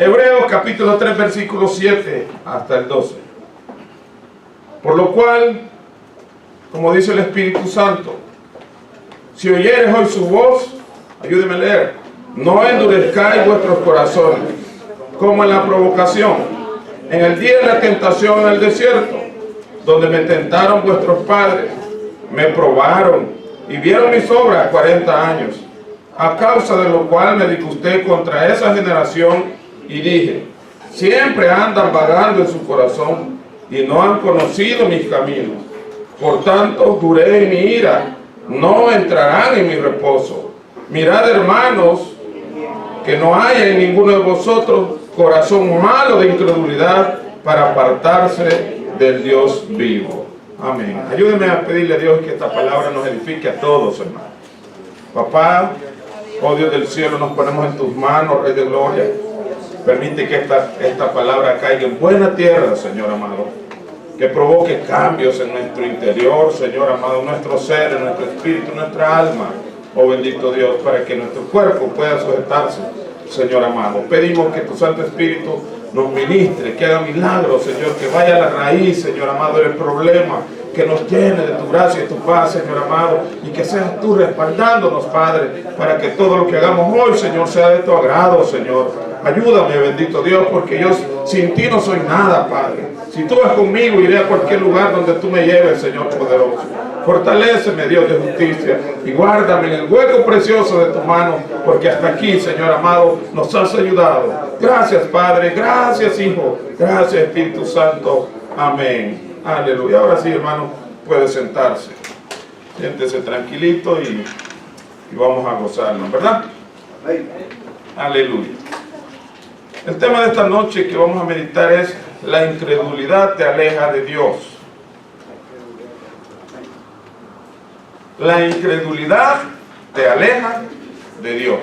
Hebreos capítulo 3 versículo 7 hasta el 12. Por lo cual, como dice el Espíritu Santo, si oyeres hoy su voz, ayúdeme a leer, no endurezcáis vuestros corazones, como en la provocación, en el día de la tentación en el desierto, donde me tentaron vuestros padres, me probaron y vieron mis obras 40 años, a causa de lo cual me disgusté contra esa generación y dije, siempre andan vagando en su corazón y no han conocido mis caminos. Por tanto, juré en mi ira, no entrarán en mi reposo. Mirad, hermanos, que no haya en ninguno de vosotros corazón malo de incredulidad para apartarse del Dios vivo. Amén. Ayúdenme a pedirle a Dios que esta palabra nos edifique a todos, hermanos. Papá, oh Dios del cielo, nos ponemos en tus manos, Rey de Gloria. Permite que esta palabra caiga en buena tierra, Señor amado. Que provoque cambios en nuestro interior, Señor amado, nuestro ser, en nuestro espíritu, nuestra alma. Oh bendito Dios, para que nuestro cuerpo pueda sujetarse, Señor amado. Pedimos que tu Santo Espíritu nos ministre, que haga milagros, Señor, que vaya a la raíz, Señor amado, del problema, que nos llene de tu gracia y tu paz, Señor amado, y que seas tú respaldándonos, Padre, para que todo lo que hagamos hoy, Señor, sea de tu agrado, Señor. Ayúdame, bendito Dios, porque yo sin ti no soy nada, Padre. Si tú vas conmigo, iré a cualquier lugar donde tú me lleves, Señor poderoso. Fortaléceme, Dios de justicia, y guárdame en el hueco precioso de tu mano, porque hasta aquí, Señor amado, nos has ayudado. Gracias, Padre, gracias, Hijo, gracias, Espíritu Santo. Amén. Aleluya. Ahora sí, hermano, puede sentarse. Siéntese tranquilito y vamos a gozarnos, ¿verdad? Aleluya. El tema de esta noche que vamos a meditar es: la incredulidad te aleja de Dios. La incredulidad te aleja de Dios.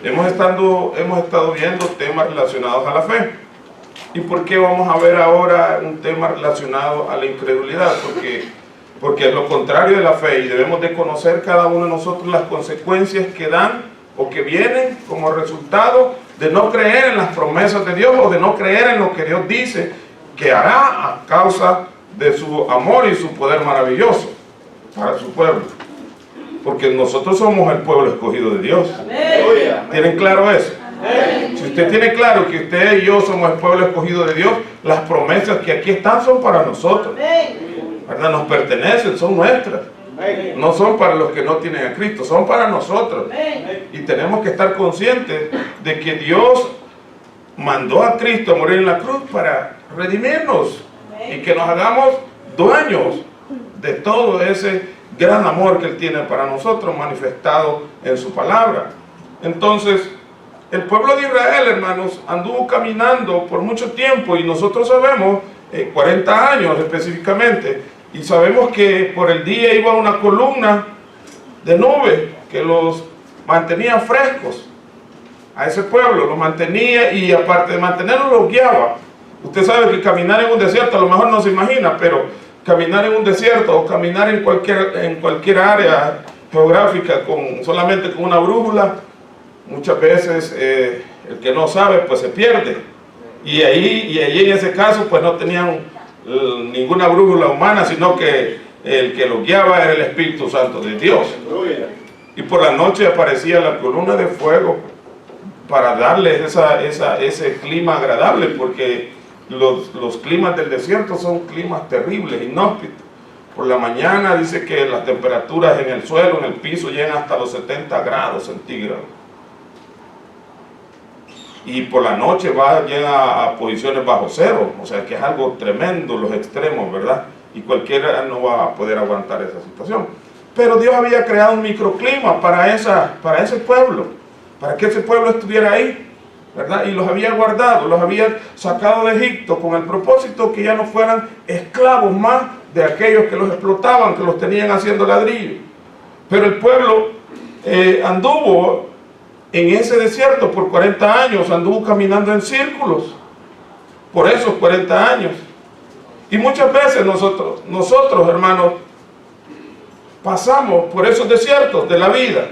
Hemos estado viendo temas relacionados a la fe. ¿Y por qué vamos a ver ahora un tema relacionado a la incredulidad? Porque es lo contrario de la fe, y debemos de conocer cada uno de nosotros las consecuencias que dan o que vienen como resultado de no creer en las promesas de Dios, o de no creer en lo que Dios dice que hará a causa de su amor y su poder maravilloso para su pueblo. Porque nosotros somos el pueblo escogido de Dios. ¿Tienen claro eso? Si usted tiene claro que usted y yo somos el pueblo escogido de Dios, las promesas que aquí están son para nosotros, ¿verdad? Nos pertenecen, son nuestras. No son para los que no tienen a Cristo, son para nosotros. Y tenemos que estar conscientes de que Dios mandó a Cristo a morir en la cruz para redimirnos y que nos hagamos dueños de todo ese gran amor que Él tiene para nosotros, manifestado en su palabra. Entonces, el pueblo de Israel, hermanos, anduvo caminando por mucho tiempo, y nosotros sabemos, 40 años específicamente, y sabemos que por el día iba una columna de nube que los mantenía frescos a ese pueblo, los mantenía, y aparte de mantenerlos, los guiaba. Usted sabe que caminar en un desierto, a lo mejor no se imagina, pero caminar en un desierto o caminar en cualquier área geográfica solamente con una brújula, muchas veces el que no sabe pues se pierde, y ahí en ese caso pues no tenían ninguna brújula humana, sino que el que lo guiaba era el Espíritu Santo de Dios. Y por la noche aparecía la columna de fuego para darles ese clima agradable, porque los climas del desierto son climas terribles, inhóspitos. Por la mañana dice que las temperaturas en el suelo, en el piso, llegan hasta los 70 grados centígrados. Y por la noche llega a posiciones bajo cero, o sea que es algo tremendo, los extremos, ¿verdad? Y cualquiera no va a poder aguantar esa situación. Pero Dios había creado un microclima para ese pueblo, para que ese pueblo estuviera ahí, ¿verdad? Y los había guardado, los había sacado de Egipto con el propósito que ya no fueran esclavos más de aquellos que los explotaban, que los tenían haciendo ladrillo. Pero el pueblo anduvo en ese desierto por 40 años, anduvo caminando en círculos por esos 40 años. Y muchas veces nosotros, hermanos, pasamos por esos desiertos de la vida.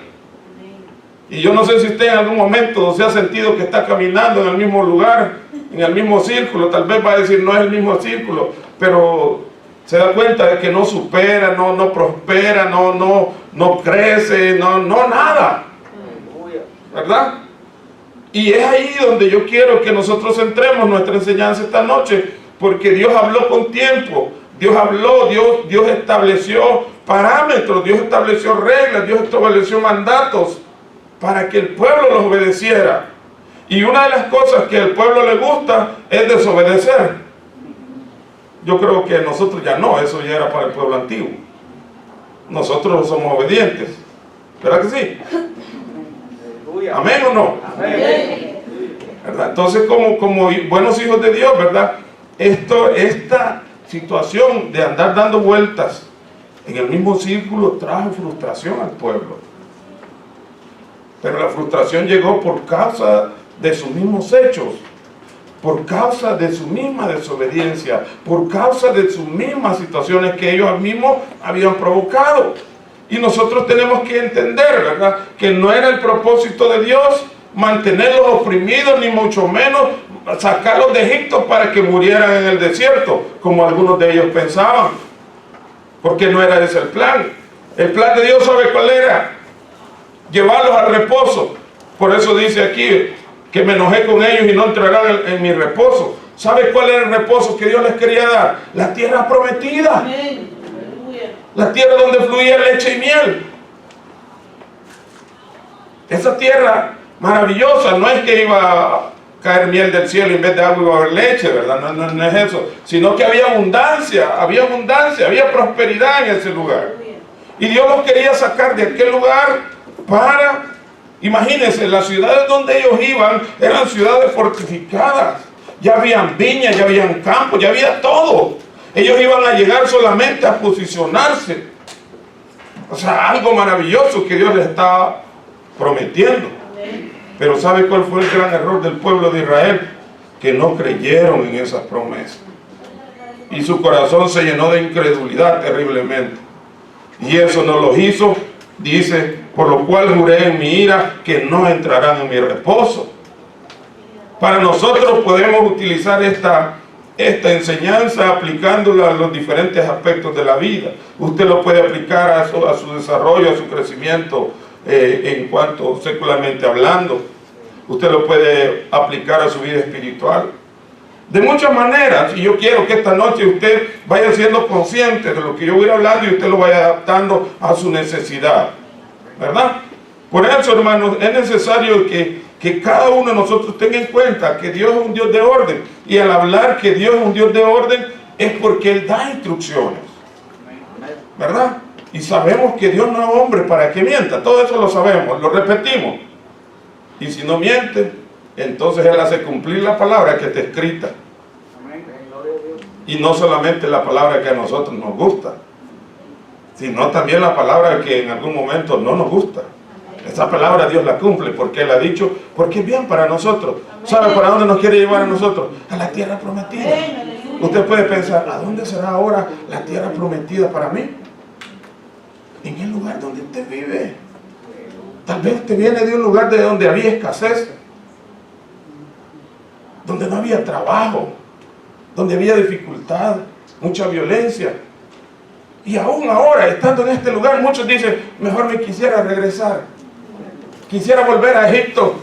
Y yo no sé si usted en algún momento se ha sentido que está caminando en el mismo lugar, en el mismo círculo. Tal vez va a decir, no es el mismo círculo, pero se da cuenta de que no supera, no prospera, no crece, no nada. ¿Verdad? Y es ahí donde yo quiero que nosotros centremos nuestra enseñanza esta noche, porque Dios habló con tiempo, Dios habló, Dios estableció parámetros, Dios estableció reglas, Dios estableció mandatos para que el pueblo los obedeciera. Y una de las cosas que al pueblo le gusta es desobedecer. Yo creo que nosotros ya no, eso ya era para el pueblo antiguo. Nosotros somos obedientes, ¿verdad que sí? ¿Amén o no? Amén. ¿Verdad? Entonces, como buenos hijos de Dios, ¿verdad? Esta situación de andar dando vueltas en el mismo círculo trajo frustración al pueblo. Pero la frustración llegó por causa de sus mismos hechos, por causa de su misma desobediencia, por causa de sus mismas situaciones que ellos mismos habían provocado. Y nosotros tenemos que entender, ¿verdad?, que no era el propósito de Dios mantenerlos oprimidos, ni mucho menos sacarlos de Egipto para que murieran en el desierto, como algunos de ellos pensaban, porque no era ese el plan. El plan de Dios, ¿sabe cuál era? Llevarlos al reposo. Por eso dice aquí que me enojé con ellos y no entrarán en mi reposo. ¿Sabe cuál era el reposo que Dios les quería dar? La tierra prometida. Amén. La tierra donde fluía leche y miel. Esa tierra maravillosa, no es que iba a caer miel del cielo y en vez de agua iba a haber leche, ¿verdad? No es eso, sino que había abundancia, había prosperidad en ese lugar. Y Dios los quería sacar de aquel lugar para, imagínense, las ciudades donde ellos iban eran ciudades fortificadas. Ya habían viñas, ya habían campos, ya había todo. Ellos iban a llegar solamente a posicionarse. O sea, algo maravilloso que Dios les estaba prometiendo. Pero ¿sabe cuál fue el gran error del pueblo de Israel? Que no creyeron en esas promesas. Y su corazón se llenó de incredulidad terriblemente. Y eso no los hizo, dice, por lo cual juré en mi ira que no entrarán en mi reposo. Para nosotros podemos utilizar esta enseñanza aplicándola a los diferentes aspectos de la vida. Usted lo puede aplicar a su desarrollo, a su crecimiento en cuanto secularmente hablando. Usted lo puede aplicar a su vida espiritual. De muchas maneras, y yo quiero que esta noche usted vaya siendo consciente de lo que yo voy hablando y usted lo vaya adaptando a su necesidad, ¿verdad? Por eso, hermanos, es necesario que cada uno de nosotros tenga en cuenta que Dios es un Dios de orden. Y al hablar que Dios es un Dios de orden, es porque Él da instrucciones, ¿verdad? Y sabemos que Dios no es hombre para que mienta. Todo eso lo sabemos, lo repetimos. Y si no miente, entonces Él hace cumplir la palabra que está escrita. Y no solamente la palabra que a nosotros nos gusta, sino también la palabra que en algún momento no nos gusta. Esa palabra Dios la cumple porque Él ha dicho, porque es bien para nosotros. ¿Sabe para dónde nos quiere llevar a nosotros? A la tierra prometida. Usted puede pensar, ¿a dónde será ahora la tierra prometida para mí? En el lugar donde usted vive. Tal vez usted viene de un lugar de donde había escasez, donde no había trabajo, donde había dificultad, mucha violencia. Y aún ahora, estando en este lugar, muchos dicen, mejor me quisiera regresar. Quisiera volver a Egipto.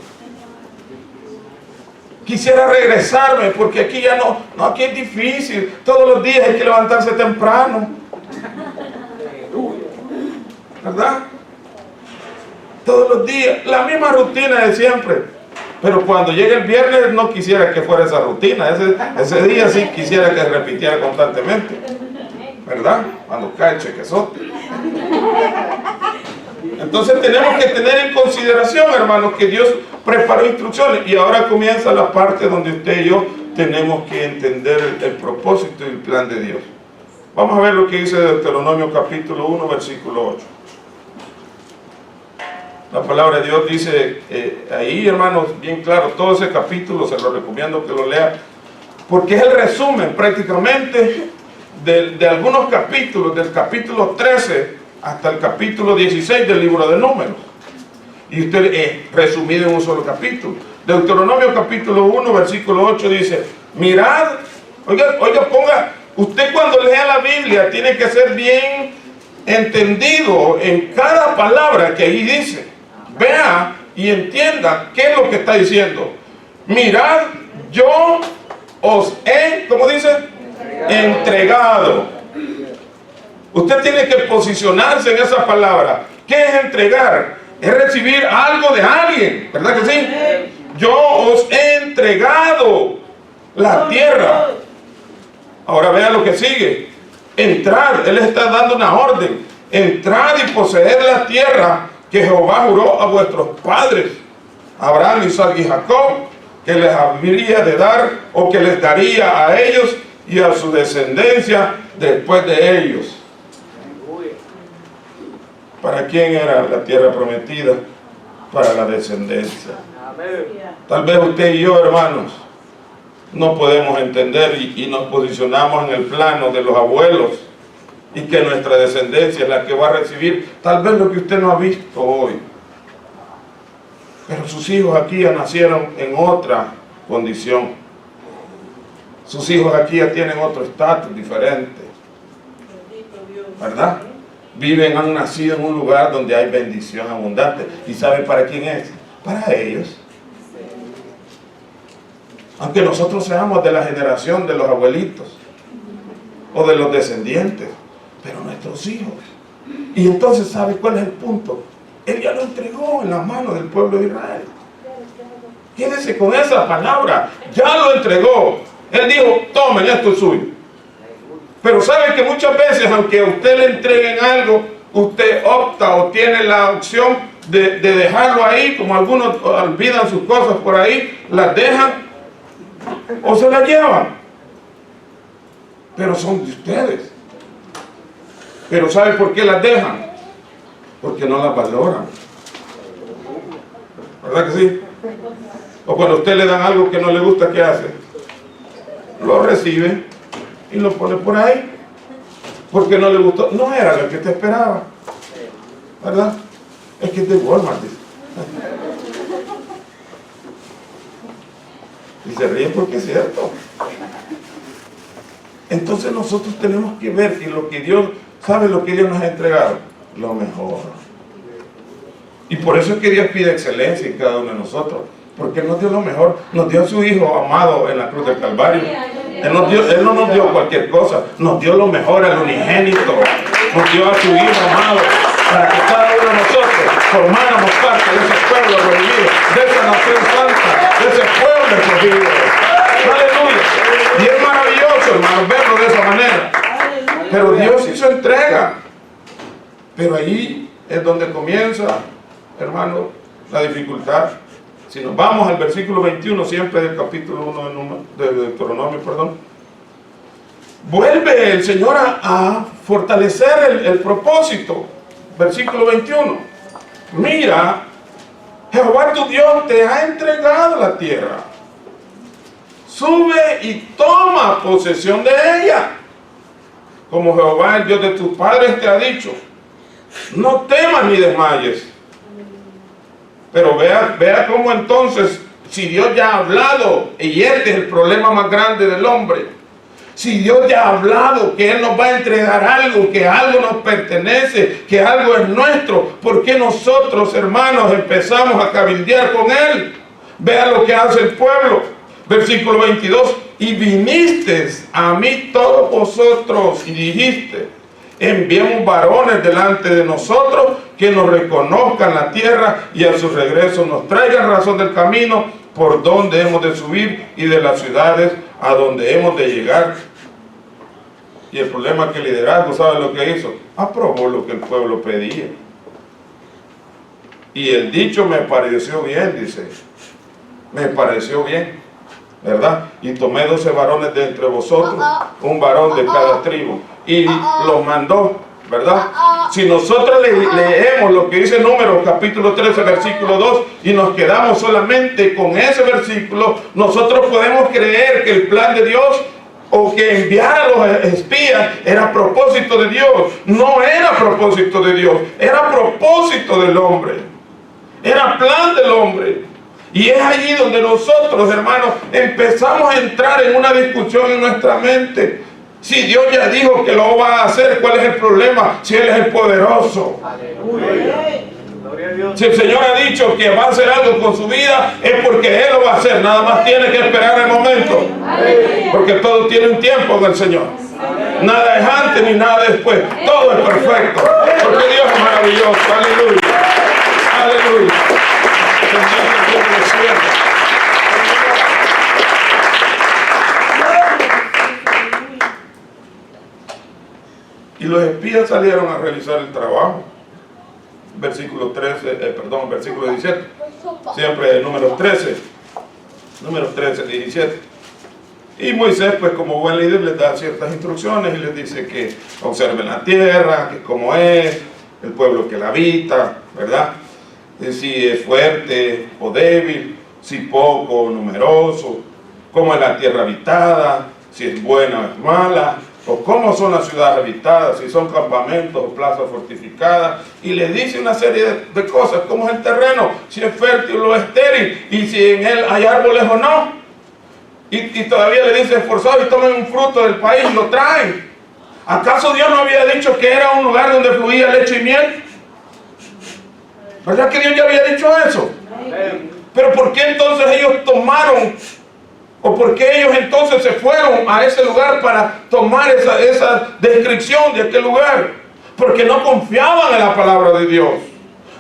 Quisiera regresarme porque aquí ya no, aquí es difícil. Todos los días hay que levantarse temprano. ¿Verdad? Todos los días, la misma rutina de siempre. Pero cuando llegue el viernes no quisiera que fuera esa rutina. Ese día sí quisiera que se repitiera constantemente. ¿Verdad? Cuando cae el chequezote. Entonces tenemos que tener en consideración, hermanos, que Dios preparó instrucciones. Y ahora comienza la parte donde usted y yo tenemos que entender el propósito y el plan de Dios. Vamos a ver lo que dice Deuteronomio capítulo 1, versículo 8. La palabra de Dios dice ahí, hermanos, bien claro, todo ese capítulo se lo recomiendo que lo lea, porque es el resumen prácticamente de algunos capítulos, del capítulo 13 hasta el capítulo 16 del libro de Números. y usted resumido en un solo capítulo. Deuteronomio capítulo 1, versículo 8 dice, mirad, oiga, ponga, usted cuando lea la Biblia tiene que ser bien entendido en cada palabra que ahí dice. Vea y entienda qué es lo que está diciendo. Mirad, yo os he, ¿cómo dice? Entregado. Usted tiene que posicionarse en esa palabra. ¿Qué es entregar? Es recibir algo de alguien, ¿verdad que sí? Yo os he entregado la tierra. Ahora vea lo que sigue. Entrad, Él está dando una orden. Entrad y poseed la tierra que Jehová juró a vuestros padres, Abraham, Isaac y Jacob, que les habría de dar o que les daría a ellos y a su descendencia después de ellos. ¿Para quién era la tierra prometida? Para la descendencia. Tal vez usted y yo, hermanos, no podemos entender y nos posicionamos en el plano de los abuelos y que nuestra descendencia es la que va a recibir tal vez lo que usted no ha visto hoy. Pero sus hijos aquí ya nacieron en otra condición. Sus hijos aquí ya tienen otro estatus diferente, ¿verdad? Han nacido en un lugar donde hay bendición abundante. ¿Y saben para quién es? Para ellos. Aunque nosotros seamos de la generación de los abuelitos o de los descendientes, pero nuestros hijos. Y entonces, ¿sabe cuál es el punto? Él ya lo entregó en las manos del pueblo de Israel. Quédese con esa palabra. Ya lo entregó. Él dijo, tomen, esto es suyo. Pero sabe que muchas veces, aunque a usted le entreguen algo, usted opta o tiene la opción de dejarlo ahí, como algunos olvidan sus cosas por ahí, las dejan o se las llevan. Pero son de ustedes. Pero ¿sabe por qué las dejan? Porque no las valoran. ¿Verdad que sí? O cuando a usted le dan algo que no le gusta, ¿qué hace? Lo recibe y lo pone por ahí. Porque no le gustó. No era lo que te esperaba. ¿Verdad? Es que es de Walmart. Dice. Y se ríe porque es cierto. Entonces nosotros tenemos que ver que lo que Dios, ¿sabe lo que Dios nos ha entregado? Lo mejor. Y por eso es que Dios pide excelencia en cada uno de nosotros. Porque Él nos dio lo mejor. Nos dio a su Hijo amado en la cruz del Calvario. Él no nos dio cualquier cosa. Nos dio lo mejor, al unigénito. Nos dio a su Hijo amado. Para que cada uno de nosotros formáramos parte de ese pueblo redimido. De esa nación santa. De ese pueblo escogido. Aleluya. Y es maravilloso, hermanos, verlo de esa manera. Pero Dios hizo entrega. Pero ahí es donde comienza, hermano, la dificultad. Si nos vamos al versículo 21, siempre del capítulo 1 de Deuteronomio, vuelve el Señor a fortalecer el propósito. Versículo 21. Mira, Jehová tu Dios te ha entregado la tierra. Sube y toma posesión de ella. Como Jehová, el Dios de tus padres, te ha dicho. No temas ni desmayes. Pero vea cómo entonces, si Dios ya ha hablado, y este es el problema más grande del hombre, si Dios ya ha hablado que Él nos va a entregar algo, que algo nos pertenece, que algo es nuestro, ¿por qué nosotros, hermanos, empezamos a cabildear con Él? Vea lo que hace el pueblo. Versículo 22, y viniste a mí todos vosotros y dijiste, enviemos varones delante de nosotros que nos reconozcan la tierra y a su regreso nos traigan razón del camino por donde hemos de subir y de las ciudades a donde hemos de llegar. Y el problema es que el liderazgo, ¿sabe lo que hizo? Aprobó lo que el pueblo pedía. Y el dicho me pareció bien, dice. Me pareció bien, ¿verdad? Y tomé 12 varones de entre vosotros, un varón de cada tribu, y los mandó, ¿verdad? Si nosotros leemos lo que dice Números capítulo 13 versículo 2 y nos quedamos solamente con ese versículo, nosotros podemos creer que el plan de Dios o que enviar a los espías era propósito de Dios. No era propósito de Dios, era propósito del hombre. Era plan del hombre. Y es allí donde nosotros, hermanos, empezamos a entrar en una discusión en nuestra mente. Si Dios ya dijo que lo va a hacer, ¿cuál es el problema? Si Él es el poderoso. Aleluya. Si el Señor ha dicho que va a hacer algo con su vida, es porque Él lo va a hacer. Nada más tiene que esperar el momento. Porque todo tiene un tiempo del Señor. Nada es antes ni nada después. Todo es perfecto. Porque Dios es maravilloso. Aleluya. Aleluya. Bendito Dios del cielo. Y los espías salieron a realizar el trabajo. Versículo 17. Siempre números 13. Números 13, 17. Y Moisés, pues como buen líder, les da ciertas instrucciones y les dice que observen la tierra, que cómo es, el pueblo que la habita, ¿verdad? Si es fuerte o débil, si poco o numeroso, cómo es la tierra habitada, si es buena o es mala, o cómo son las ciudades habitadas, si son campamentos o plazas fortificadas, y le dice una serie de cosas, cómo es el terreno, si es fértil o estéril, y si en él hay árboles o no. Y todavía le dice, esforzados y tomen un fruto del país y lo traen. ¿Acaso Dios no había dicho que era un lugar donde fluía leche y miel? ¿Verdad que Dios ya había dicho eso? Pero ¿por qué entonces ellos tomaron, o por qué ellos entonces se fueron a ese lugar para tomar esa descripción de aquel lugar? Porque no confiaban en la palabra de Dios.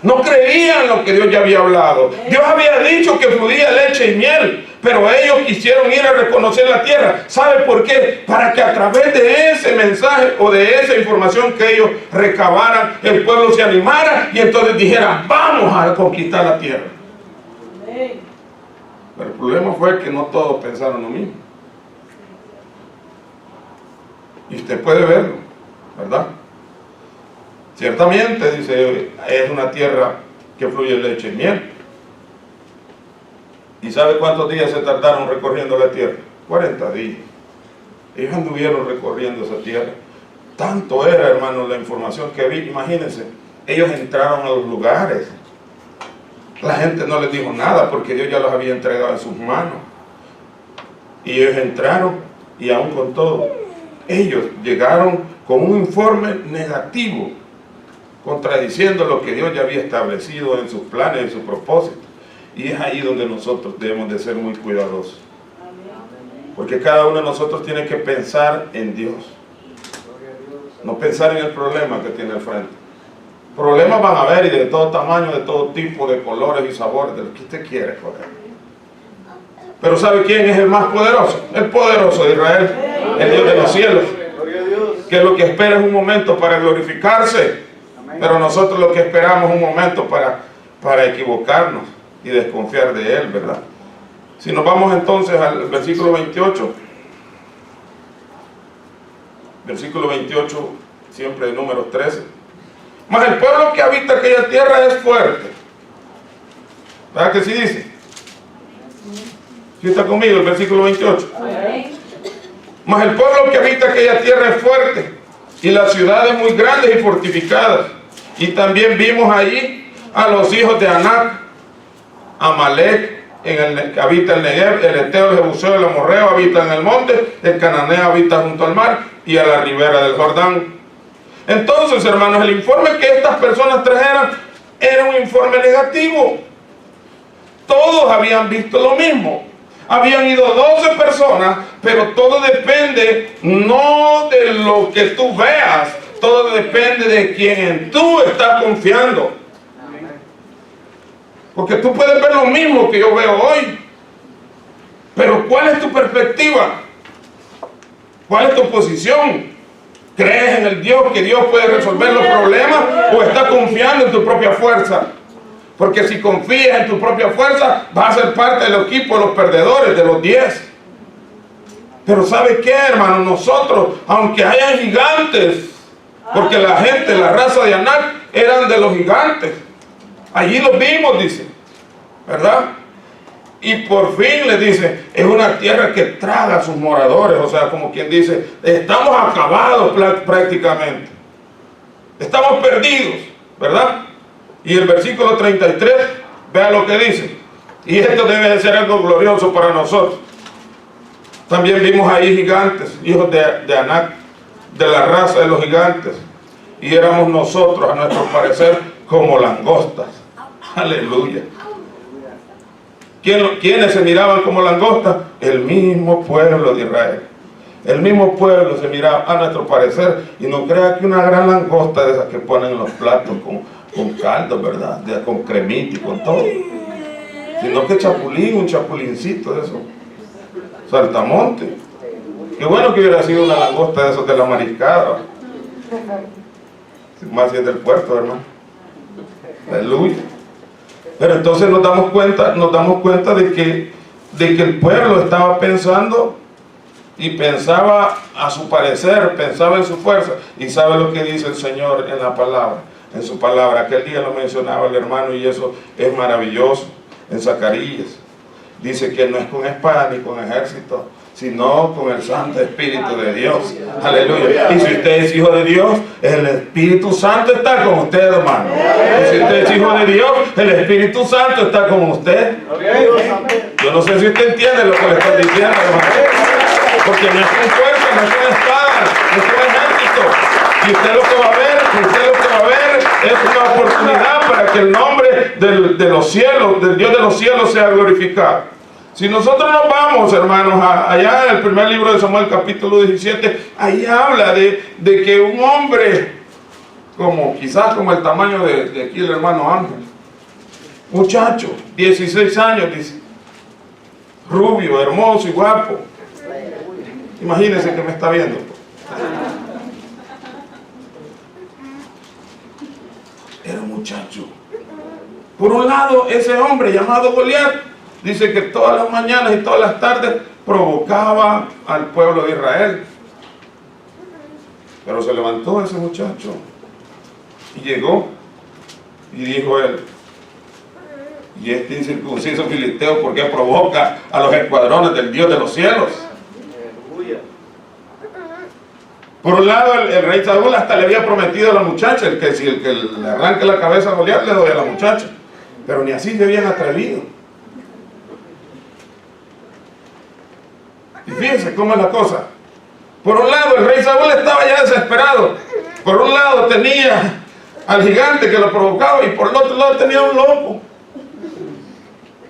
No creían en lo que Dios ya había hablado. Dios había dicho que fluía leche y miel, pero ellos quisieron ir a reconocer la tierra. ¿Sabe por qué? Para que a través de ese mensaje o de esa información que ellos recabaran, el pueblo se animara y entonces dijera, vamos a conquistar la tierra. Pero el problema fue que no todos pensaron lo mismo. Y usted puede verlo, ¿verdad? Ciertamente, dice, es una tierra que fluye leche y miel. ¿Y sabe cuántos días se tardaron recorriendo la tierra? 40 días. Ellos anduvieron recorriendo esa tierra. Tanto era, hermano, la información que vi. Imagínense, ellos entraron a los lugares. La gente no les dijo nada porque Dios ya los había entregado en sus manos. Y ellos entraron y aún con todo, ellos llegaron con un informe negativo, contradiciendo lo que Dios ya había establecido en sus planes, en sus propósitos. Y es ahí donde nosotros debemos de ser muy cuidadosos. Porque cada uno de nosotros tiene que pensar en Dios. No pensar en el problema que tiene al frente. Problemas van a haber y de todo tamaño, de todo tipo, de colores y sabores, de lo que usted quiere, joder. Pero ¿sabe quién es el más poderoso? El poderoso de Israel, el Dios de los cielos. Que lo que espera es un momento para glorificarse. Pero nosotros lo que esperamos es un momento para equivocarnos y desconfiar de Él, ¿verdad? Si nos vamos entonces al versículo 28, versículo 28, siempre de números 13. Mas el pueblo que habita aquella tierra es fuerte. ¿Verdad que sí dice? ¿Sí está conmigo el versículo 28? Mas el pueblo que habita aquella tierra es fuerte, y las ciudades muy grandes y fortificadas. Y también vimos allí a los hijos de Anac, Amalek, que habita el Negev, el Eteo, el Jebuseo, el Amorreo habita en el monte, el Cananeo habita junto al mar y a la ribera del Jordán. Entonces, hermanos, el informe que estas personas trajeron era un informe negativo. Todos habían visto lo mismo. Habían ido 12 personas, pero todo depende no de lo que tú veas, todo depende de quien en tú estás confiando. Porque tú puedes ver lo mismo que yo veo hoy, pero ¿cuál es tu perspectiva? ¿Cuál es tu posición? ¿Crees en el Dios, que Dios puede resolver los problemas, o estás confiando en tu propia fuerza? Porque si confías en tu propia fuerza, vas a ser parte del equipo de los perdedores, de los 10. Pero ¿sabe qué, hermano? Nosotros, aunque hayan gigantes, porque la gente, la raza de Anac, eran de los gigantes. Allí los vimos, dice, ¿verdad? Y por fin le dice, es una tierra que traga a sus moradores. O sea, como quien dice, estamos acabados prácticamente. Estamos perdidos, ¿verdad? Y el versículo 33 Vea lo que dice. Y esto debe de ser algo glorioso para nosotros. También vimos ahí gigantes, hijos de Anac, de la raza de los gigantes. Y éramos nosotros, a nuestro parecer, como langostas. Aleluya. ¿Quiénes se miraban como langostas? El mismo pueblo de Israel. El mismo pueblo se miraba a nuestro parecer. Y no crea que una gran langosta de esas que ponen en los platos con caldo, ¿verdad? Con cremita y con todo. Sino que un chapulincito de eso. Saltamonte. Qué bueno que hubiera sido una langosta de esos de la mariscada. Más si es del puerto, hermano. Aleluya. Pero entonces nos damos cuenta de que el pueblo estaba pensando y pensaba a su parecer, pensaba en su fuerza. Y sabe lo que dice el Señor en la palabra, en su palabra. Aquel día lo mencionaba el hermano y eso es maravilloso. En Zacarías dice que no es con espada ni con ejército, sino con el Santo Espíritu de Dios. Aleluya. Y si usted es hijo de Dios, el Espíritu Santo está con usted, hermano. Y si usted es hijo de Dios, el Espíritu Santo está con usted. Yo no sé si usted entiende lo que le estoy diciendo, hermano. Porque no es con fuerza, no es con espada, no es con ejército. Y usted lo que va a ver, es una oportunidad para que el nombre de los cielos, del Dios de los cielos, sea glorificado. Si nosotros nos vamos, hermanos, allá en el primer libro de Samuel, capítulo 17, ahí habla de que un hombre, quizás como el tamaño de aquí el hermano Ángel, muchacho, 16 años, dice, rubio, hermoso y guapo. Imagínense que me está viendo. Era un muchacho. Por un lado, ese hombre llamado Goliat, dice que todas las mañanas y todas las tardes provocaba al pueblo de Israel. Pero se levantó ese muchacho y llegó y dijo él: y este incircunciso filisteo, ¿por qué provoca a los escuadrones del Dios de los cielos? Por un lado, el rey Saúl hasta le había prometido a la muchacha el que le arranque la cabeza a Goliat, le doy a la muchacha. Pero ni así se habían atrevido. Y fíjense cómo es la cosa. Por un lado, el rey Saúl estaba ya desesperado. Por un lado tenía al gigante que lo provocaba, y por el otro lado tenía un loco.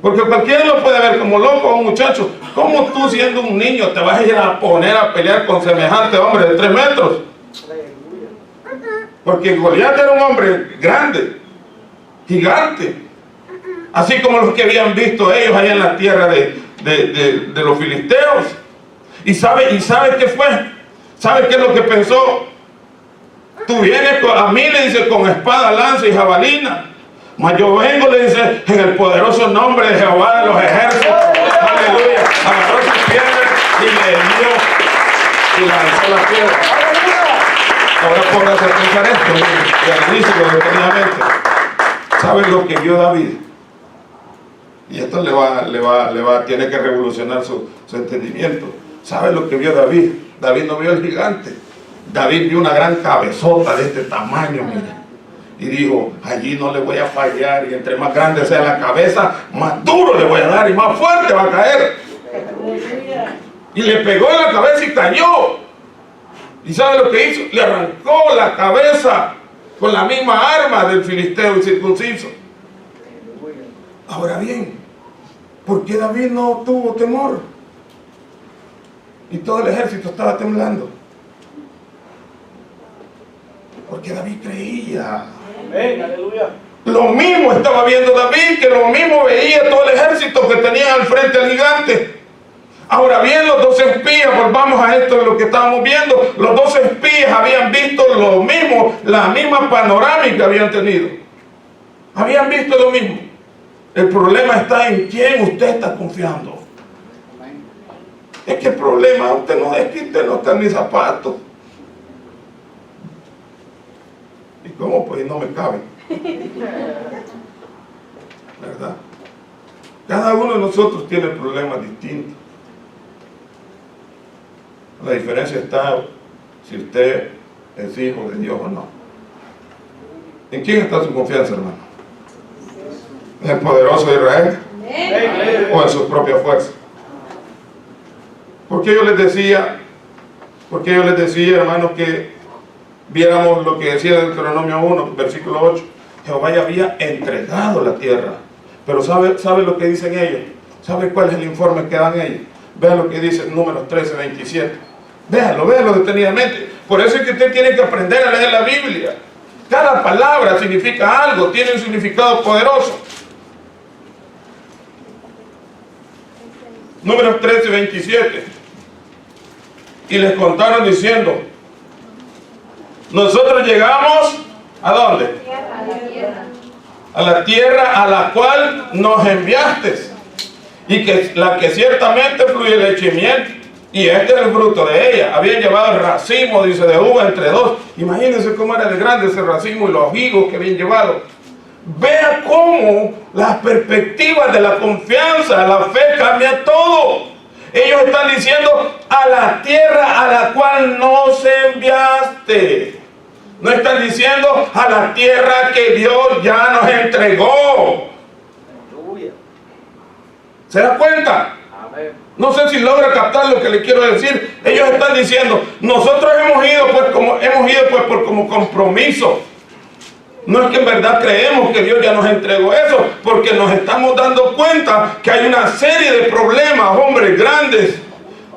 Porque cualquiera lo puede ver como loco a un muchacho. ¿Cómo tú, siendo un niño, te vas a ir a poner a pelear con semejante hombre de 3 metros? Porque Goliat era un hombre grande, gigante, así como los que habían visto ellos allá en la tierra de los filisteos. ¿Y sabe qué fue? ¿Sabe qué es lo que pensó? Tú vienes a mí, le dice, con espada, lanza y jabalina. Mas yo vengo, le dice, en el poderoso nombre de Jehová de los ejércitos. Aleluya. Agarró su piedra y le dio y lanzó la piedra. Ahora póngase a pensar esto y analícelo detenidamente. ¿Saben lo que vio David? Y esto tiene que revolucionar su entendimiento. ¿Saben lo que vio David? David no vio el gigante. David vio una gran cabezota de este tamaño, mire. Y dijo, allí no le voy a fallar, y entre más grande sea la cabeza, más duro le voy a dar y más fuerte va a caer. Y le pegó en la cabeza y cayó. ¿Y sabe lo que hizo? Le arrancó la cabeza con la misma arma del filisteo incircunciso. Ahora bien, ¿por qué David no tuvo temor? Y todo el ejército estaba temblando. Porque David creía. Amén, aleluya. Lo mismo estaba viendo David, que lo mismo veía todo el ejército que tenía al frente al gigante. Ahora bien, los 2 espías, volvamos a esto, lo que estábamos viendo, los 2 espías habían visto lo mismo, la misma panorámica habían tenido. Habían visto lo mismo. El problema está en quién usted está confiando. Es que el problema es que usted no está en mis zapatos. ¿Y cómo? Pues no me cabe. ¿Verdad? Cada uno de nosotros tiene problemas distintos. La diferencia está si usted es hijo de Dios o no. ¿En quién está su confianza, hermano? el poderoso de Israel o en su propia fuerza. Porque yo les decía, hermanos, que viéramos lo que decía Deuteronomio 1, versículo 8. Jehová ya había entregado la tierra. Pero ¿sabe lo que dicen ellos? ¿Sabe cuál es el informe que dan ellos? Vean lo que dice en Números 13, 27. Véanlo detenidamente. Por eso es que usted tiene que aprender a leer la Biblia. Cada palabra significa algo, tiene un significado poderoso. Números 13, 27. Y les contaron diciendo: nosotros llegamos, ¿a dónde? A la tierra a la cual nos enviaste, y que la que ciertamente fluye leche y miel, y este es el fruto de ella. Habían llevado el racimo, dice, de uva entre dos. Imagínense cómo era de grande ese racimo y los higos que habían llevado. Vea cómo las perspectivas de la confianza, la fe cambia todo. Ellos están diciendo: a la tierra a la cual nos enviaste. No están diciendo a la tierra que Dios ya nos entregó. ¿Se da cuenta? No sé si logra captar lo que le quiero decir. Ellos están diciendo: nosotros hemos ido como compromiso. No es que en verdad creemos que Dios ya nos entregó eso, porque nos estamos dando cuenta que hay una serie de problemas, hombres grandes,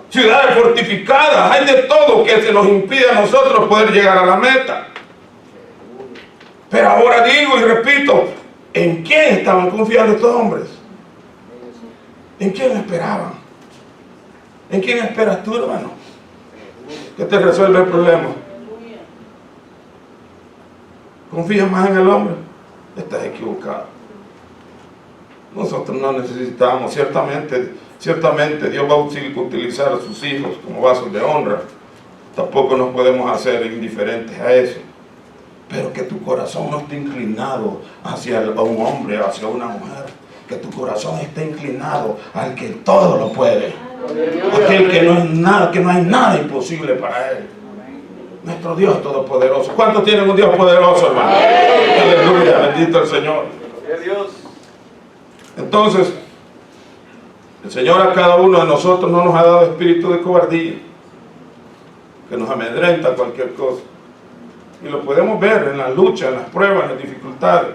ciudades fortificadas, hay de todo que se nos impide a nosotros poder llegar a la meta. Pero ahora digo y repito, ¿en quién estaban confiando estos hombres? ¿En quién esperaban? ¿En quién esperas tú, hermano, que te resuelva el problema? ¿Confías más en el hombre? Estás equivocado. Nosotros no necesitamos, ciertamente Dios va a utilizar a sus hijos como vasos de honra. Tampoco nos podemos hacer indiferentes a eso. Pero que tu corazón no esté inclinado hacia un hombre, hacia una mujer. Que tu corazón esté inclinado al que todo lo puede. Aquel que no es nada, que no hay nada imposible para él. Nuestro Dios todopoderoso. ¿Cuántos tienen un Dios poderoso, hermano? Aleluya, bendito el Señor. Entonces, el Señor a cada uno de nosotros no nos ha dado espíritu de cobardía, que nos amedrenta cualquier cosa. Y lo podemos ver en las luchas, en las pruebas, en las dificultades.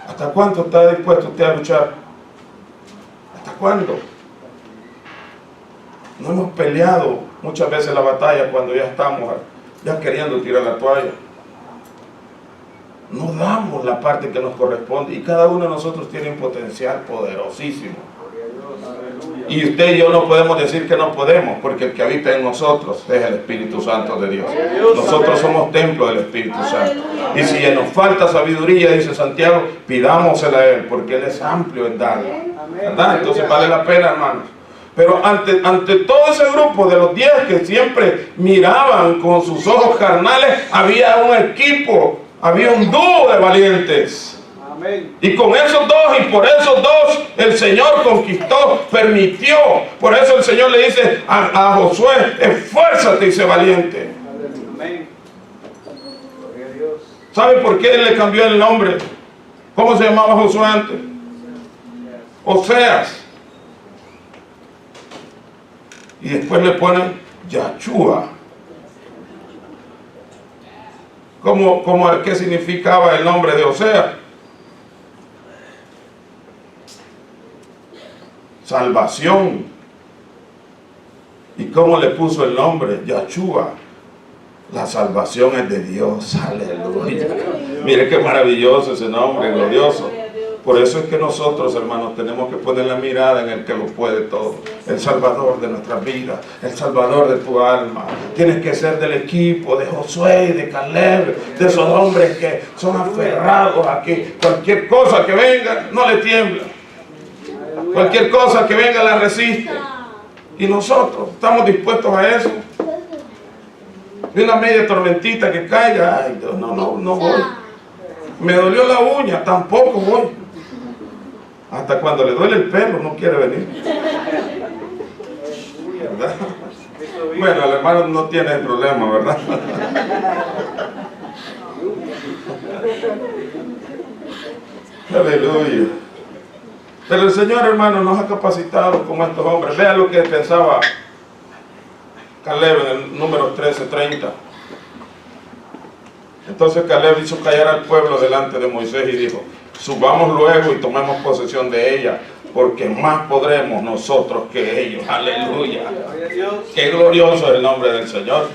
¿Hasta cuánto está dispuesto usted a luchar? ¿Hasta cuándo? No hemos peleado muchas veces la batalla cuando ya estamos queriendo tirar la toalla. No damos la parte que nos corresponde, y cada uno de nosotros tiene un potencial poderosísimo. Y usted y yo no podemos decir que no podemos, porque el que habita en nosotros es el Espíritu Santo de Dios. Nosotros somos templo del Espíritu Santo. Y si nos falta sabiduría, dice Santiago, pidámosela a Él, porque Él es amplio en darla. ¿Verdad? Entonces vale la pena, hermanos. Pero ante todo ese grupo de los 10 que siempre miraban con sus ojos carnales, había un equipo, había un dúo de valientes. Amén. Y con esos dos, y por esos dos, el Señor conquistó, permitió. Por eso el Señor le dice a Josué: esfuérzate y sé valiente. Amén. ¿Sabe por qué él le cambió el nombre? ¿Cómo se llamaba Josué antes? Oseas. Y después le ponen Yahshua. ¿Qué significaba el nombre de Oseas? Salvación. ¿Y cómo le puso el nombre? Yahshua. La salvación es de Dios. Aleluya. Mire qué maravilloso ese nombre, glorioso. Por eso es que nosotros, hermanos, tenemos que poner la mirada en el que lo puede todo. El Salvador de nuestras vidas, el Salvador de tu alma. Tienes que ser del equipo de Josué y de Caleb, de esos hombres que son aferrados a que cualquier cosa que venga no le tiembla. Cualquier cosa que venga la resiste. Y nosotros estamos dispuestos a eso. De una media tormentita que caiga, ay, no voy. Me dolió la uña, tampoco voy. Hasta cuando le duele el pelo no quiere venir. ¿Verdad? Bueno, el hermano no tiene problema, ¿verdad? Aleluya. Pero el Señor, hermano, nos ha capacitado como estos hombres. Vean lo que pensaba Caleb en el número 13:30. Entonces Caleb hizo callar al pueblo delante de Moisés y dijo: subamos luego y tomemos posesión de ella, porque más podremos nosotros que ellos. Aleluya. Qué glorioso es el nombre del Señor.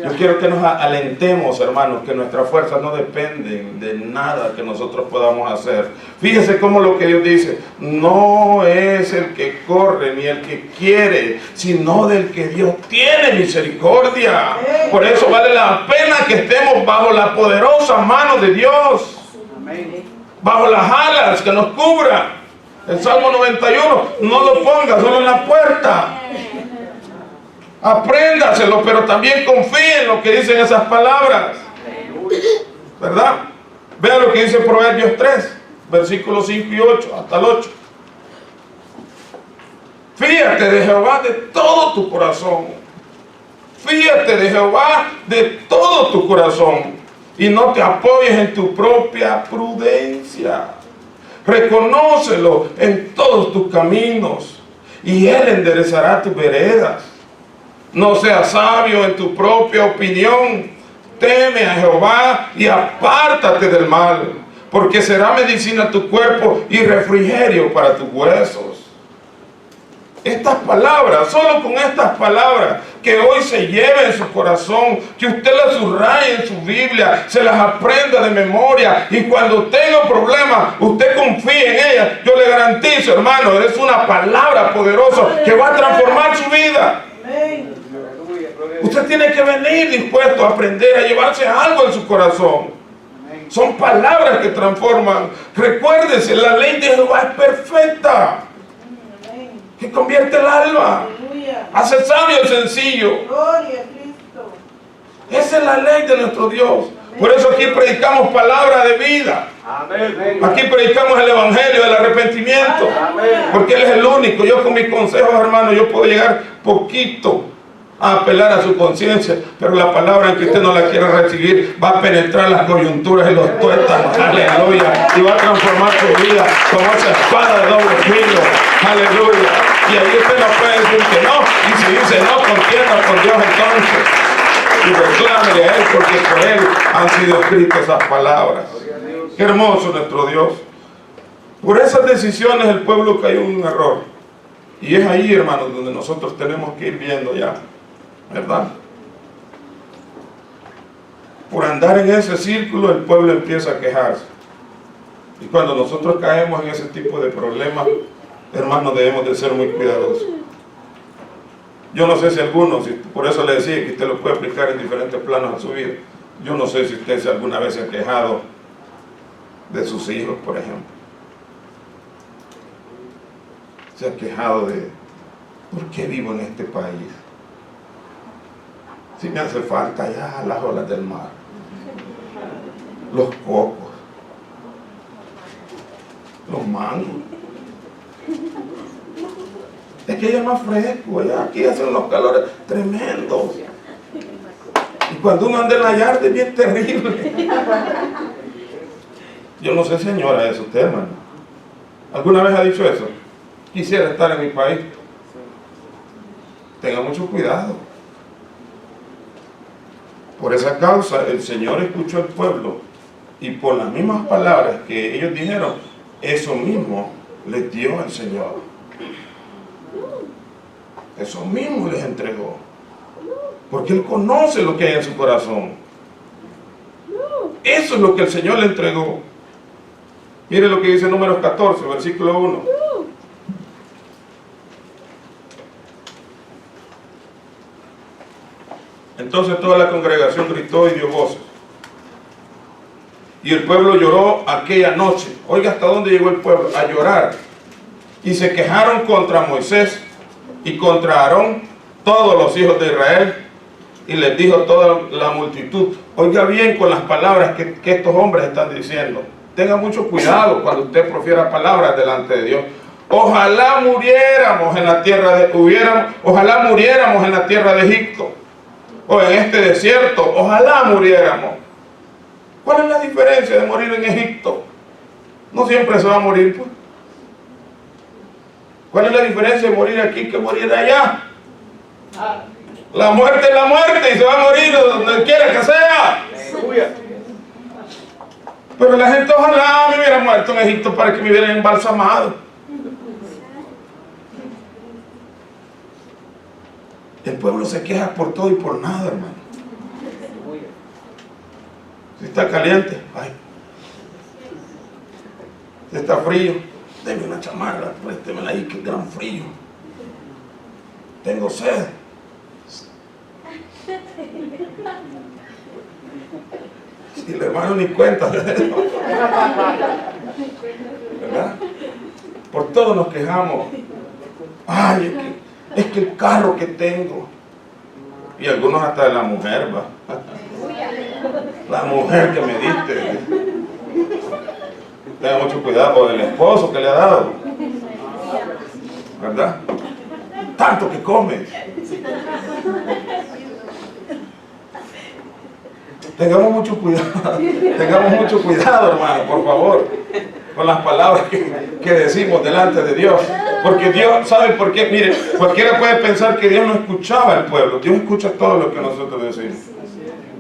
Yo quiero que nos alentemos, hermanos, que nuestras fuerzas no dependen de nada que nosotros podamos hacer. Fíjese cómo lo que Dios dice: no es el que corre ni el que quiere, sino del que Dios tiene misericordia. Por eso vale la pena que estemos bajo la poderosa mano de Dios, bajo las alas que nos cubra. El Salmo 91, no lo ponga solo en la puerta. Apréndaselo, pero también confíe en lo que dicen esas palabras, ¿verdad? Vea lo que dice Proverbios 3, versículos 5 y 8, hasta el 8. Fíate de Jehová de todo tu corazón. Fíate de Jehová de todo tu corazón, y no te apoyes en tu propia prudencia. Reconócelo en todos tus caminos, y Él enderezará tus veredas. No seas sabio en tu propia opinión. Teme a Jehová y apártate del mal, porque será medicina a tu cuerpo y refrigerio para tus huesos. Estas palabras, solo con estas palabras, que hoy se lleve en su corazón, que usted las subraye en su Biblia, se las aprenda de memoria, y cuando tenga problemas, usted confíe en ellas. Yo le garantizo, hermano, es una palabra poderosa que va a transformar su vida. Usted tiene que venir dispuesto a aprender, a llevarse algo en su corazón. Son palabras que transforman. Recuérdese, la ley de Jehová es perfecta, que convierte el alma, hace sabio el sencillo. Esa es la ley de nuestro Dios. Por eso aquí predicamos palabra de vida. Aquí predicamos el evangelio del arrepentimiento, porque Él es el único. Yo con mis consejos, hermano, yo puedo llegar poquito a apelar a su conciencia, pero la palabra en que usted no la quiere recibir va a penetrar las coyunturas y los tuétanos, aleluya, y va a transformar su vida como esa espada de doble filo, aleluya. Y ahí usted no puede decir que no, y si dice no, contienda con Dios entonces, y reclámele a Él, porque por Él han sido escritas esas palabras. Qué hermoso nuestro Dios. Por esas decisiones el pueblo cayó en un error, y es ahí, hermanos, donde nosotros tenemos que ir viendo ya, ¿verdad? Por andar en ese círculo el pueblo empieza a quejarse, y cuando nosotros caemos en ese tipo de problemas, hermanos, debemos de ser muy cuidadosos. Yo no sé si algunos, por eso le decía que usted lo puede aplicar en diferentes planos de su vida. Yo no sé si usted alguna vez se ha quejado de sus hijos, por ejemplo. Se ha quejado de: ¿por qué vivo en este país? Si me hace falta ya las olas del mar, los cocos, los mangos. Es que ya es más fresco, ya aquí hacen unos calores tremendos. Y cuando uno anda en la yarda es bien terrible. Yo no sé, señora, eso usted, hermano. ¿Alguna vez ha dicho eso? Quisiera estar en mi país. Tenga mucho cuidado. Por esa causa el Señor escuchó al pueblo, y por las mismas palabras que ellos dijeron, eso mismo les dio el Señor. Eso mismo les entregó, porque Él conoce lo que hay en su corazón. Eso es lo que el Señor le entregó. Mire lo que dice Números 14, versículo 1. Entonces toda la congregación gritó y dio voces, y el pueblo lloró aquella noche. Oiga hasta dónde llegó el pueblo, a llorar. Y se quejaron contra Moisés y contra Aarón todos los hijos de Israel, y les dijo toda la multitud. Oiga bien con las palabras que estos hombres están diciendo. Tenga mucho cuidado cuando usted profiera palabras delante de Dios. Ojalá muriéramos en la tierra ojalá muriéramos en la tierra de Egipto, o en este desierto, ojalá muriéramos. ¿Cuál es la diferencia de morir en Egipto? No siempre se va a morir, pues. ¿Cuál es la diferencia de morir aquí que morir allá? La muerte es la muerte y se va a morir donde quiera que sea. Pero la gente ojalá me hubiera muerto en Egipto para que me hubieran embalsamado. El pueblo se queja por todo y por nada, hermano. Si está caliente, ay. Si está frío, deme una chamarra, préstemela ahí, que gran frío. Tengo sed. Si el hermano ni cuenta, ¿verdad? Por todo nos quejamos. Ay, es que el carro que tengo. Y algunos hasta de la mujer, va. La mujer que me diste. Tenga mucho cuidado, o del esposo que le ha dado. ¿Verdad? Tanto que come. Tengamos mucho cuidado, hermano, por favor, con las palabras que decimos delante de Dios. Porque Dios, ¿sabe por qué? Mire, cualquiera puede pensar que Dios no escuchaba al pueblo. Dios escucha todo lo que nosotros decimos.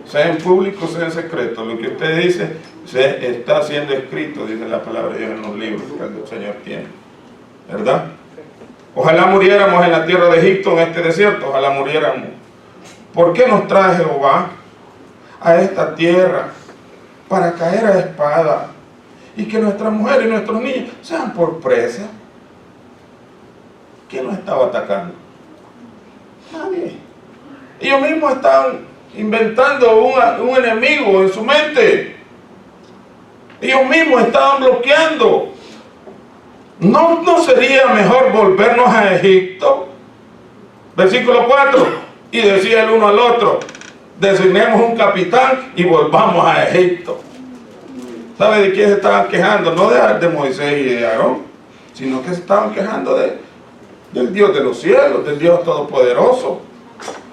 Sea en público, sea en secreto. Lo que usted dice se está siendo escrito, dice la palabra de Dios en los libros que el Señor tiene. ¿Verdad? Ojalá muriéramos en la tierra de Egipto, en este desierto. Ojalá muriéramos. ¿Por qué nos trae Jehová a esta tierra? Para caer a espada y que nuestras mujeres y nuestros niños sean por presa. ¿Quién nos estaba atacando? Nadie. Ellos mismos estaban inventando un enemigo en su mente. Ellos mismos estaban bloqueando. ¿No sería mejor volvernos a Egipto? Versículo 4. Y decía el uno al otro: designemos un capitán y volvamos a Egipto. ¿Sabe de quién se estaban quejando? No de Moisés y de Aarón, sino que se estaban quejando del Dios de los cielos, del Dios todopoderoso.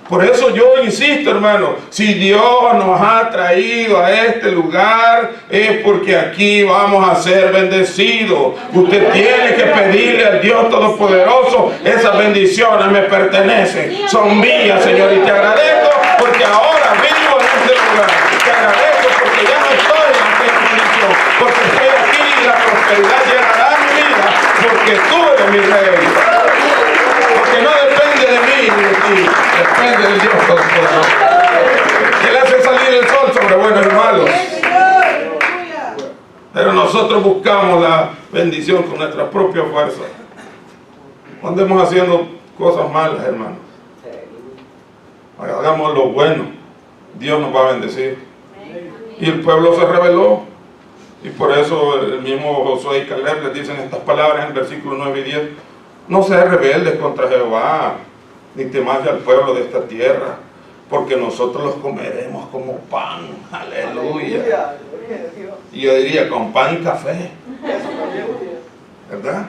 Por eso yo insisto, hermano, si Dios nos ha traído a este lugar es porque aquí vamos a ser bendecidos. Usted tiene que pedirle al Dios todopoderoso: esas bendiciones me pertenecen, son mías, Señor, y te agradezco porque ahora vivo en este lugar. Te agradezco porque ya no estoy en aquella condición, porque estoy aquí y la prosperidad llegará a mi vida, porque tú eres mi rey. Porque no depende de mí ni de ti, depende del Dios todopoderoso. Él hace salir el sol sobre buenos y malos. Pero nosotros buscamos la bendición con nuestra propia fuerza. Cuando andemos haciendo cosas malas, hermanos, hagamos lo bueno, Dios nos va a bendecir. Y el pueblo se rebeló, y por eso el mismo Josué y Caleb les dicen estas palabras en el versículo 9 y 10: no seas rebeldes contra Jehová, ni temas al pueblo de esta tierra, porque nosotros los comeremos como pan. Aleluya. Y yo diría con pan y café, ¿verdad?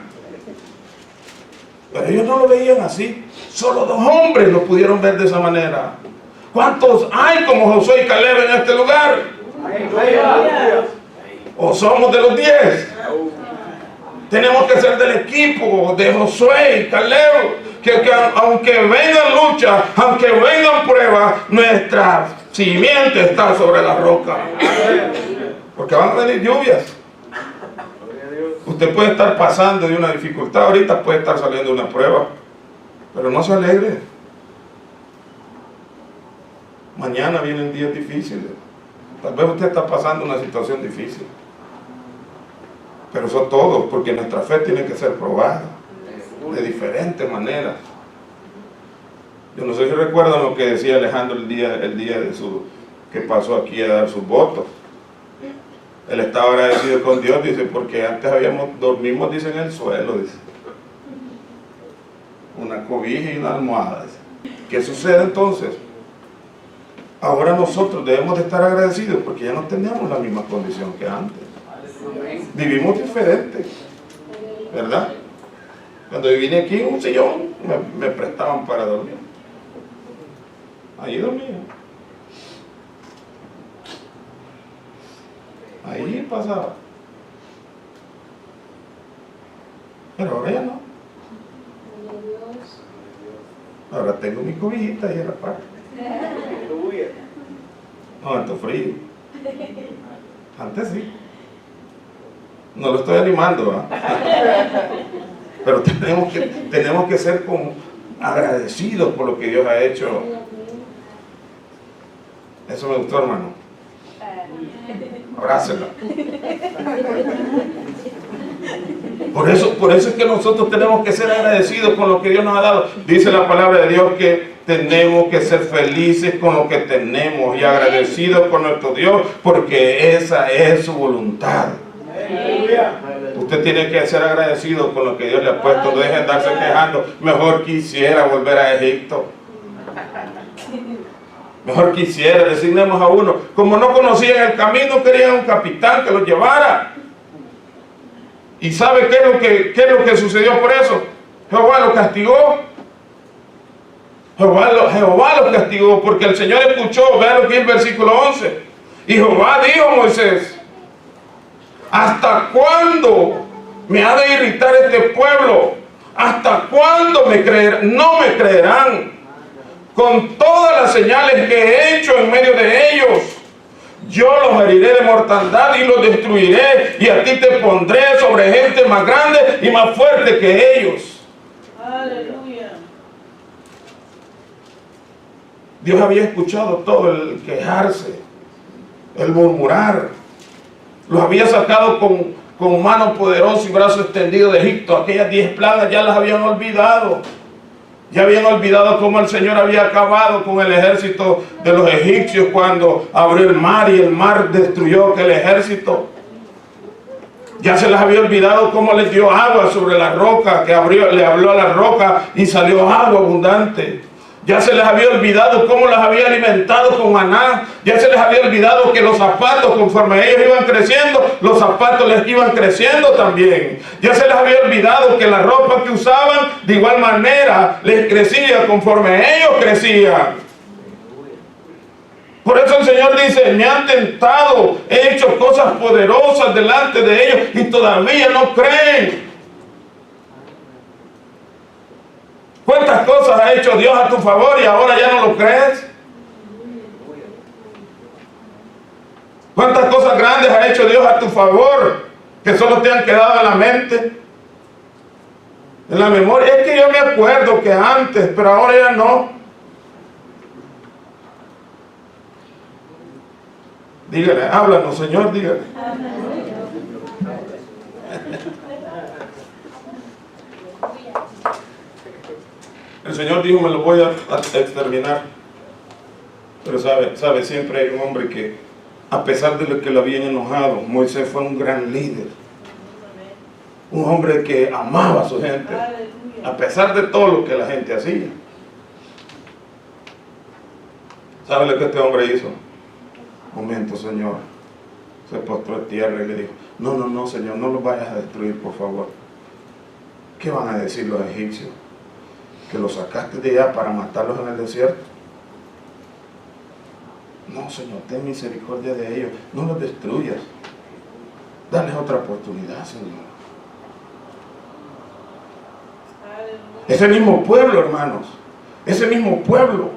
Pero ellos no lo veían así. Solo 2 hombres lo pudieron ver de esa manera. ¿Cuántos hay como Josué y Caleb en este lugar? ¿O somos de los 10? Tenemos que ser del equipo de Josué y Caleb, que aunque vengan luchas, aunque vengan pruebas, nuestra simiente está sobre la roca. Porque van a venir lluvias. Usted puede estar pasando de una dificultad, ahorita puede estar saliendo una prueba, pero no se alegre. Mañana vienen días difíciles. Tal vez usted está pasando una situación difícil. Pero son todos, porque nuestra fe tiene que ser probada de diferentes maneras. Yo no sé si recuerdan lo que decía Alejandro el día de que pasó aquí a dar sus votos. Él estaba agradecido con Dios, dice, porque antes dormimos, dice, en el suelo, dice. Una cobija y una almohada, dice. ¿Qué sucede entonces? Ahora nosotros debemos de estar agradecidos porque ya no tenemos la misma condición que antes. Vivimos diferente, ¿verdad? Cuando yo vine aquí en un sillón me prestaban para dormir. Ahí dormía. Ahí pasaba. Pero ahora ya no. Ahora tengo mi cobijita ahí en la parte. No, tanto frío. Antes sí. No lo estoy animando, ¿eh? Pero tenemos que ser como agradecidos por lo que Dios ha hecho. Eso me gustó, hermano. Abrácela. Por eso es que nosotros tenemos que ser agradecidos con lo que Dios nos ha dado. Dice la palabra de Dios que tenemos que ser felices con lo que tenemos y agradecidos con nuestro Dios, porque esa es su voluntad. Usted tiene que ser agradecido con lo que Dios le ha puesto. No deje de andarse quejando. Mejor quisiera volver a Egipto. Mejor quisiera, designemos a uno. Como no conocían el camino, querían un capitán que los llevara. ¿Y sabe qué es lo que sucedió por eso? Jehová lo castigó. Jehová lo castigó porque el Señor escuchó. Vean lo que es el versículo 11. Y Jehová dijo a Moisés: ¿hasta cuándo me ha de irritar este pueblo? ¿Hasta cuándo no me creerán? Con todas las señales que he hecho en medio de ellos, yo los heriré de mortandad y los destruiré, y a ti te pondré sobre gente más grande y más fuerte que ellos. Aleluya. Dios había escuchado todo el quejarse, el murmurar. Los había sacado con mano poderosa y brazo extendido de Egipto. Aquellas 10 plagas ya las habían olvidado. Ya habían olvidado cómo el Señor había acabado con el ejército de los egipcios cuando abrió el mar y el mar destruyó aquel ejército. Ya se les había olvidado cómo les dio agua sobre la roca, que le habló a la roca y salió agua abundante. Ya se les había olvidado cómo las había alimentado con maná. Ya se les había olvidado que los zapatos, conforme ellos iban creciendo, los zapatos les iban creciendo también. Ya se les había olvidado que la ropa que usaban, de igual manera, les crecía conforme ellos crecían. Por eso el Señor dice: me han tentado, he hecho cosas poderosas delante de ellos y todavía no creen. ¿Cuántas cosas ha hecho Dios a tu favor y ahora ya no lo crees? ¿Cuántas cosas grandes ha hecho Dios a tu favor que solo te han quedado en la mente? En la memoria. Es que yo me acuerdo que antes, pero ahora ya no. Dígale, háblanos, Señor, dígale. El Señor dijo: me lo voy a exterminar. Pero sabe, siempre hay un hombre que, a pesar de lo que lo habían enojado, Moisés fue un gran líder. Un hombre que amaba a su gente, a pesar de todo lo que la gente hacía. ¿Sabe lo que este hombre hizo? Momento, Señor. Se postró en tierra y le dijo: no, Señor, no los vayas a destruir, por favor. ¿Qué van a decir los egipcios? ¿Que los sacaste de allá para matarlos en el desierto? No, Señor, ten misericordia de ellos. No los destruyas. Dales otra oportunidad, Señor. Ese mismo pueblo, hermanos. Ese mismo pueblo.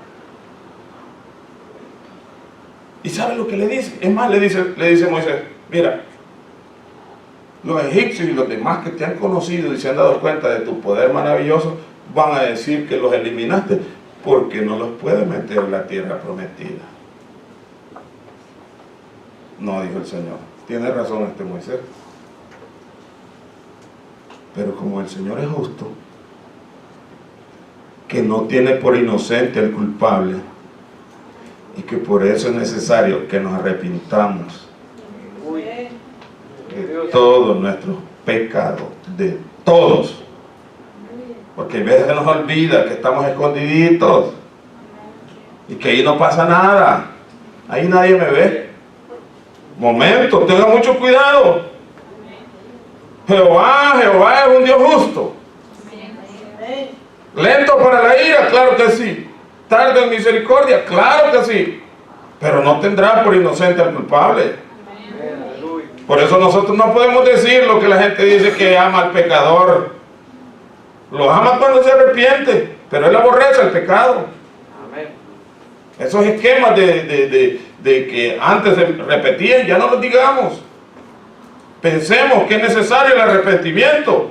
¿Y sabe lo que le dice? Es más, le dice Moisés: mira, los egipcios y los demás que te han conocido y se han dado cuenta de tu poder maravilloso van a decir que los eliminaste porque no los puedes meter en la tierra prometida. No, dijo el Señor. Tiene razón este Moisés. Pero como el Señor es justo, que no tiene por inocente al culpable, y que por eso es necesario que nos arrepintamos de todos nuestros pecados, de todos. Porque a veces se nos olvida que estamos escondiditos y que ahí no pasa nada, ahí nadie me ve. Momento, tenga mucho cuidado. Jehová es un Dios justo. Lento para la ira, claro que sí. Tardo en misericordia, claro que sí. Pero no tendrá por inocente al culpable. Por eso nosotros no podemos decir lo que la gente dice, que ama al pecador. Lo ama cuando se arrepiente, pero Él aborrece el pecado. Amén. Esos esquemas de que antes se repetían, ya no los digamos. Pensemos que es necesario el arrepentimiento,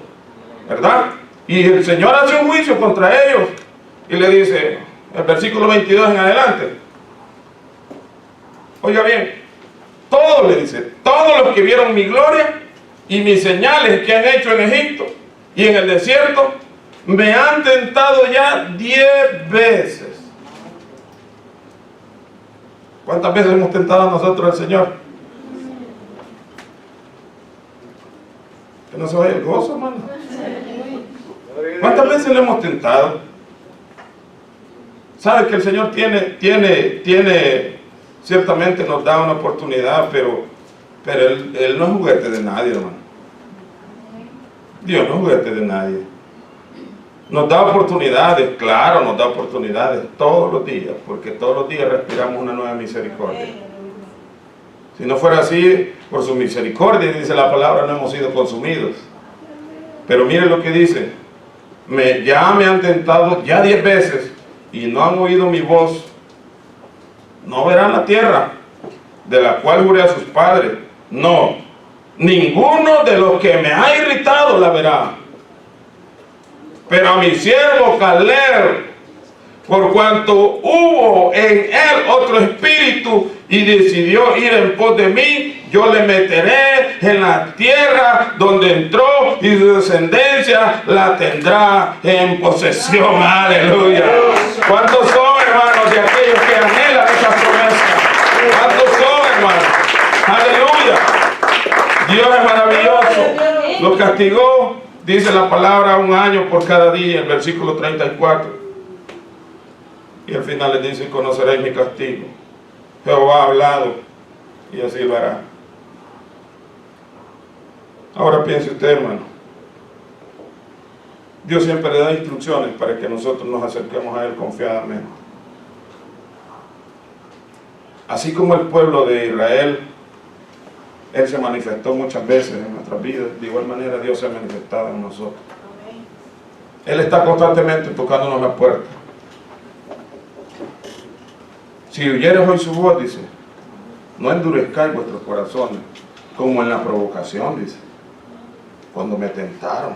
¿verdad? Y el Señor hace un juicio contra ellos y le dice, el versículo 22 en adelante, oiga bien, todos, le dice, todos los que vieron mi gloria y mis señales que han hecho en Egipto y en el desierto, me han tentado ya 10 veces. ¿Cuántas veces hemos tentado a nosotros al Señor? Que no se vaya el gozo, hermano. ¿Cuántas veces le hemos tentado? Sabe que el Señor tiene, ciertamente nos da una oportunidad, pero Él no es juguete de nadie, hermano. Dios no es juguete de nadie. Nos da oportunidades, claro, nos da oportunidades todos los días, porque todos los días respiramos una nueva misericordia. Si no fuera así, por su misericordia, dice la palabra, no hemos sido consumidos. Pero mire lo que dice, ya me han tentado ya 10 veces y no han oído mi voz. No verán la tierra de la cual juré a sus padres. No, ninguno de los que me ha irritado la verá. Pero a mi siervo Caleb, por cuanto hubo en él otro espíritu y decidió ir en pos de mí, yo le meteré en la tierra donde entró y su descendencia la tendrá en posesión. Aleluya. ¿Cuántos son, hermanos, de aquellos que anhelan esa promesa? ¿Cuántos son, hermanos? Aleluya. Dios es maravilloso. Los castigó, dice la palabra, 1 año por cada día, el versículo 34. Y al final le dice, conoceréis mi castigo. Jehová ha hablado y así lo hará. Ahora piense usted, hermano. Dios siempre le da instrucciones para que nosotros nos acerquemos a Él confiadamente. Así como el pueblo de Israel, Él se manifestó muchas veces en nuestras vidas, de igual manera Dios se ha manifestado en nosotros. Él está constantemente tocándonos la puerta. Si oyeres hoy su voz, dice, no endurezcáis vuestros corazones, como en la provocación, dice, cuando me tentaron.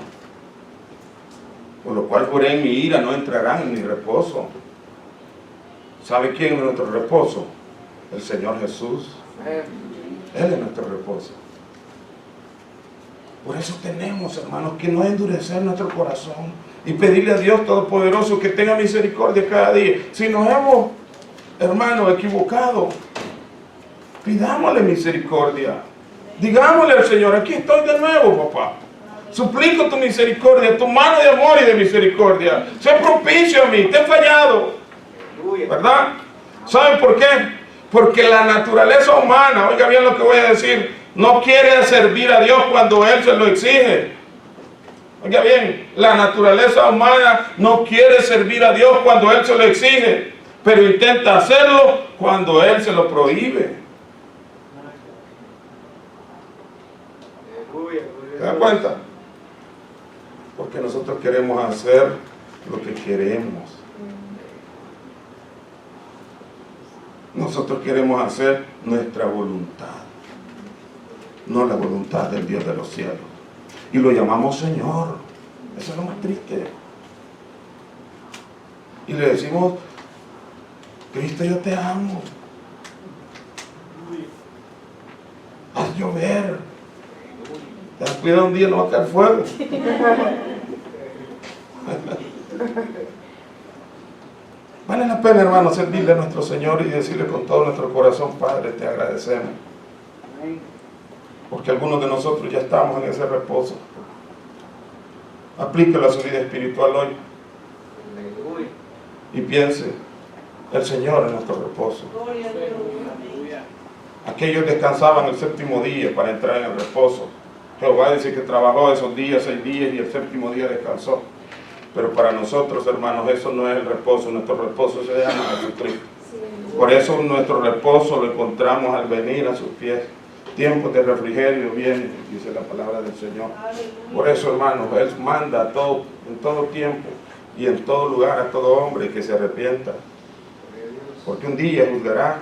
Por lo cual juré en mi ira, no entrarán en mi reposo. ¿Sabe quién es nuestro reposo? El Señor Jesús. Él es nuestro reposo. Por eso tenemos, hermanos, que no endurecer nuestro corazón y pedirle a Dios Todopoderoso que tenga misericordia cada día. Si nos hemos, hermano, equivocado, pidámosle misericordia. Digámosle al Señor, aquí estoy de nuevo, papá. Suplico tu misericordia, tu mano de amor y de misericordia. Sé propicio a mí, te he fallado. ¿Verdad? ¿Saben por qué? Porque la naturaleza humana, oiga bien lo que voy a decir, no quiere servir a Dios cuando Él se lo exige. Oiga bien, la naturaleza humana no quiere servir a Dios cuando Él se lo exige, pero intenta hacerlo cuando Él se lo prohíbe. ¿Se dan cuenta? Porque nosotros queremos hacer lo que queremos. Nosotros queremos hacer nuestra voluntad, no la voluntad del Dios de los cielos. Y lo llamamos Señor. Eso es lo más triste. Y le decimos, Cristo, yo te amo. Haz llover. Ten cuidado, un día no va a caer fuego. Vale la pena, hermano, servirle a nuestro Señor y decirle con todo nuestro corazón, Padre, te agradecemos. Porque algunos de nosotros ya estamos en ese reposo. Aplíquelo a su vida espiritual hoy. Y piense, el Señor es nuestro reposo. Aquellos descansaban el séptimo día para entrar en el reposo. Jehová dice que trabajó esos días, 6 días, y el séptimo día descansó. Pero para nosotros, hermanos, eso no es el reposo. Nuestro reposo se llama Jesucristo. Por eso nuestro reposo lo encontramos al venir a sus pies. Tiempos de refrigerio vienen, dice la palabra del Señor. Por eso, hermanos, Él manda en todo tiempo y en todo lugar a todo hombre que se arrepienta, porque un día juzgará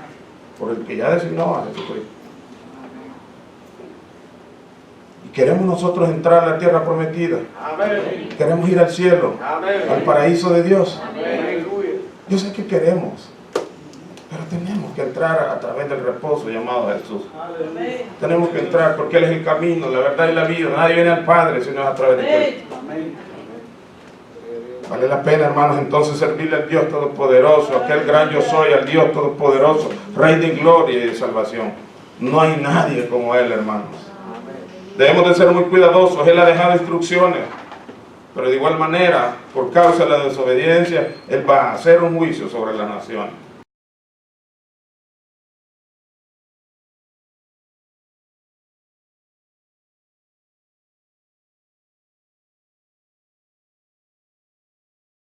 por el que ya designó a Jesucristo. Y queremos nosotros entrar a la tierra prometida. Amén. Queremos ir al cielo, Amén. al paraíso de Dios. Amén. Yo sé que queremos, pero tenemos que entrar a través del reposo llamado Jesús. Tenemos que entrar porque Él es el camino, la verdad y la vida. Nadie viene al Padre sino es a través de Él. Vale la pena, hermanos, entonces servirle al Dios Todopoderoso, aquel gran yo soy, al Dios Todopoderoso, Rey de gloria y de salvación. No hay nadie como Él, hermanos. Debemos de ser muy cuidadosos. Él ha dejado instrucciones, pero de igual manera, por causa de la desobediencia, Él va a hacer un juicio sobre las naciones.